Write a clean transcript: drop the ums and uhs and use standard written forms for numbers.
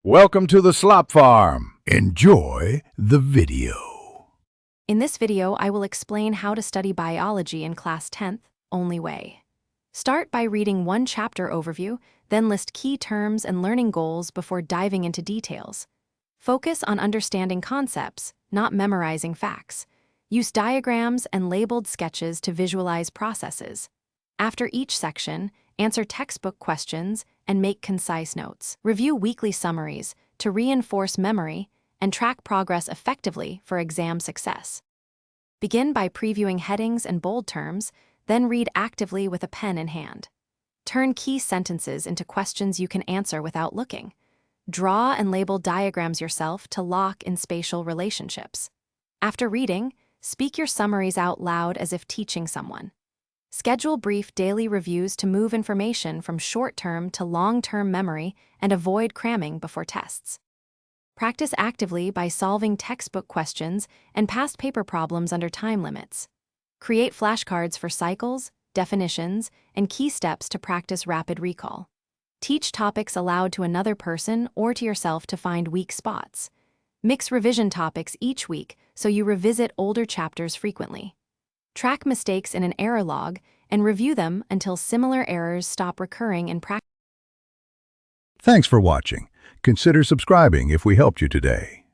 Welcome to the Slop Farm. Enjoy the video. In this video, I will explain how to study biology in class 10th, only way. Start by reading one chapter overview, then list key terms and learning goals before diving into details. Focus on understanding concepts, not memorizing facts. Use diagrams and labeled sketches to visualize processes. After each section, answer textbook questions and make concise notes. Review weekly summaries to reinforce memory and track progress effectively for exam success. Begin by previewing headings and bold terms, then read actively with a pen in hand. Turn key sentences into questions you can answer without looking. Draw and label diagrams yourself to lock in spatial relationships. After reading, speak your summaries out loud as if teaching someone. Schedule brief daily reviews to move information from short-term to long-term memory and avoid cramming before tests. Practice actively by solving textbook questions and past paper problems under time limits. Create flashcards for cycles, definitions, and key steps to practice rapid recall. Teach topics aloud to another person or to yourself to find weak spots. Mix revision topics each week so you revisit older chapters frequently. Track mistakes in an error log and review them until similar errors stop recurring in practice. Thanks for watching. Consider subscribing if we helped you today.